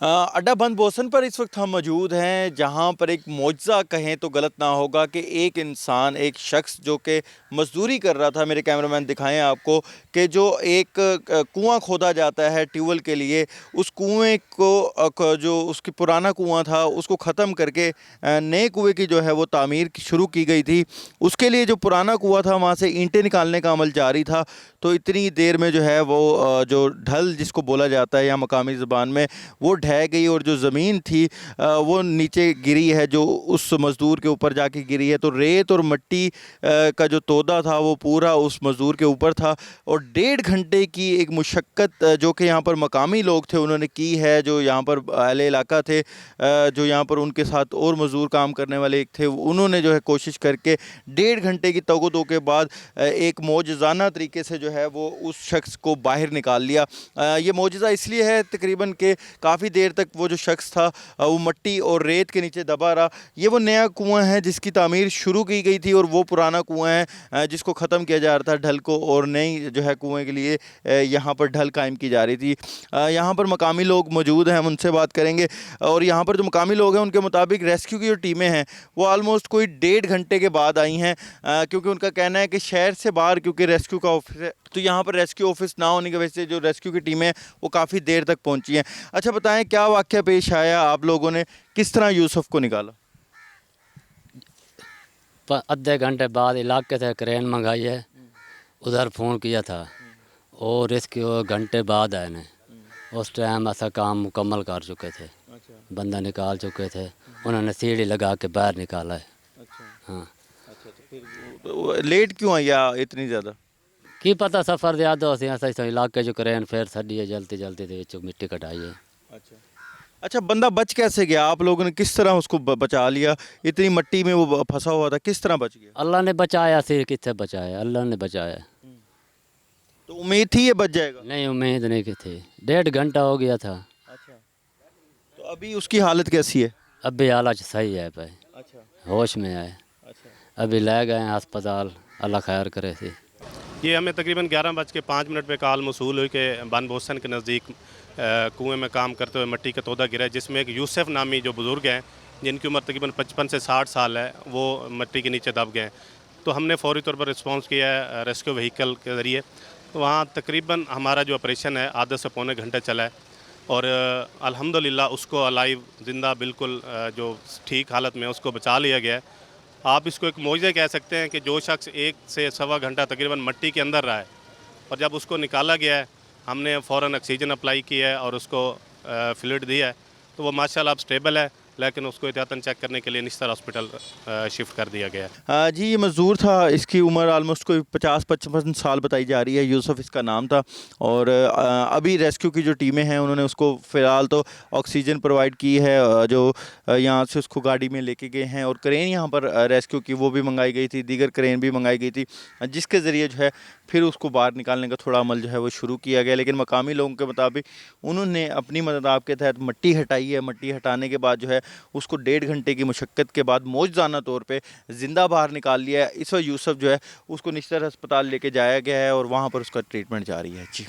अड्डा बंद बोसन पर इस वक्त हम मौजूद हैं, जहां पर एक मौजज़ा कहें तो गलत ना होगा कि एक इंसान, एक शख्स जो कि मजदूरी कर रहा था, मेरे कैमरामैन दिखाएं आपको कि जो एक कुआं खोदा जाता है ट्यूबवेल के लिए, उस कुएं को जो उसकी पुराना कुआं था उसको ख़त्म करके नए कुएं की जो है वो तामीर शुरू की गई थी। उसके लिए जो पुराना कुआं था वहाँ से ईंटें निकालने का अमल जारी था। तो इतनी देर में जो है वो जो ढल जिसको बोला जाता है या मकामी ज़बान में, वो ढह गई और जो ज़मीन थी वो नीचे गिरी है, जो उस मज़दूर के ऊपर जाके गिरी है। तो रेत और मिट्टी का जो तोदा था वो पूरा उस मज़दूर के ऊपर था और 1.5 घंटे की एक मुशक्क़त जो कि यहाँ पर मकामी लोग थे उन्होंने की है, जो यहाँ पर अहले इलाका थे, जो यहाँ पर उनके साथ और मज़दूर काम करने वाले एक थे, उन्होंने जो है कोशिश करके 1.5 घंटे की तगो-दो के बाद एक मौजज़ाना तरीके से जो है वो उस शख्स को बाहर निकाल लिया। ये मौजज़ा इसलिए है तकरीबन कि काफ़ी देर तक वो जो शख्स था वो मिट्टी और रेत के नीचे दबा रहा। ये वो नया कुआं है जिसकी तामीर शुरू की गई थी और वो पुराना कुआं है जिसको ख़त्म किया जा रहा था ढल को, और नई जो है कुएं के लिए यहाँ पर ढल कायम की जा रही थी। यहाँ पर मकामी लोग मौजूद हैं, हम उनसे बात करेंगे। और यहाँ पर जो मकामी लोग हैं उनके मुताबिक रेस्क्यू की जो टीमें हैं वो आलमोस्ट कोई 1.5 घंटे के बाद आई हैं, क्योंकि उनका कहना है कि शहर से बाहर, क्योंकि रेस्क्यू का ऑफिस है, तो यहाँ पर रेस्क्यू ऑफिस ना होने की वजह से जो रेस्क्यू की टीमें हैं वो काफ़ी देर तक पहुँची हैं। अच्छा बताएं, क्या वाक़या पेश आया, आप लोगों ने किस तरह यूसुफ को निकाला? आधे घंटे बाद इलाके से क्रेन मंगाई है, उधर फ़ोन किया था और रेस्क्यू घंटे बाद आए ने। उस टाइम ऐसा काम मुकम्मल कर चुके थे, बंदा निकाल चुके थे, उन्होंने सीढ़ी लगा के बाहर निकाला है। हाँ, अच्छा, तो फिर लेट क्यों आई इतनी ज़्यादा? की पता सफ़र ज़्यादा हो ऐसा इलाके जो क्रेन फिर सड़ी है, जल्दी जल्दी तो मिट्टी कटाई है। अच्छा अच्छा, बंदा बच कैसे गया? आप लोगों ने किस तरह उसको बचा लिया? इतनी मिट्टी में वो फंसा हुआ था, किस तरह बच गया? अल्लाह ने बचाया, सिर कितने बचाया, अल्लाह ने बचाया। तो उम्मीद थी ये बच जाएगा? नहीं, उम्मीद नहीं की थी, 1.5 घंटा हो गया था। अच्छा, तो अभी उसकी हालत कैसी है? अभी हालत सही है भाई, अच्छा होश में आए, अच्छा। अभी ले गए हैं अस्पताल, अल्लाह खैर करे थी। ये हमें तकरीबन 11:05 पे कॉल मौसूल हुई कि बन बोसन के नज़दीक कुएं में काम करते हुए मिट्टी का तोदा गिरा है, जिसमें एक यूसुफ नामी जो बुज़ुर्ग हैं जिनकी उम्र तकरीबन 55 से 60 साल है, वो मिट्टी के नीचे दब गए। तो हमने फौरी तौर पर रिस्पॉन्स किया है रेस्क्यू व्हीकल के ज़रिए। तो वहाँ तकरीबन हमारा जो ऑपरेशन है आधे से पौने घंटे चला है और अल्हम्दुलिल्लाह उसको अलाइव ज़िंदा बिल्कुल जो ठीक हालत में उसको बचा लिया गया है। आप इसको एक मौजज़ा कह सकते हैं कि जो शख्स 1 से सवा घंटा तकरीबन मिट्टी के अंदर रहा है और जब उसको निकाला गया है, हमने फ़ौरन ऑक्सीजन अप्लाई किया है और उसको फ्लूइड दिया है, तो वो माशाल्लाह अब स्टेबल है, लेकिन उसको एहतियातन चेक करने के लिए निस्तर हॉस्पिटल शिफ्ट कर दिया गया है। हाँ जी, ये मज़दूर था, इसकी उम्र आलमोस्ट कोई 50-55 साल बताई जा रही है। यूसुफ इसका नाम था और अभी रेस्क्यू की जो टीमें हैं उन्होंने उसको फ़िलहाल तो ऑक्सीजन प्रोवाइड की है, जो यहाँ से उसको गाड़ी में लेके गए हैं, और क्रेन यहाँ पर रेस्क्यू की वो भी मंगाई गई थी, दीगर क्रेन भी मंगाई गई थी, जिसके ज़रिए जो है फिर उसको बाहर निकालने का थोड़ा अमल जो है वो शुरू किया गया। लेकिन मकामी लोगों के मुताबिक उन्होंने अपनी मदद आपके तहत मिट्टी हटाई है। मिट्टी हटाने के बाद जो है उसको 1.5 घंटे की मुशक्क़त के बाद मौजज़ाना तौर पे ज़िंदा बाहर निकाल लिया है। इस वक्त यूसुफ जो है उसको निश्चित अस्पताल लेके जाया गया है और वहाँ पर उसका ट्रीटमेंट जारी है। जी।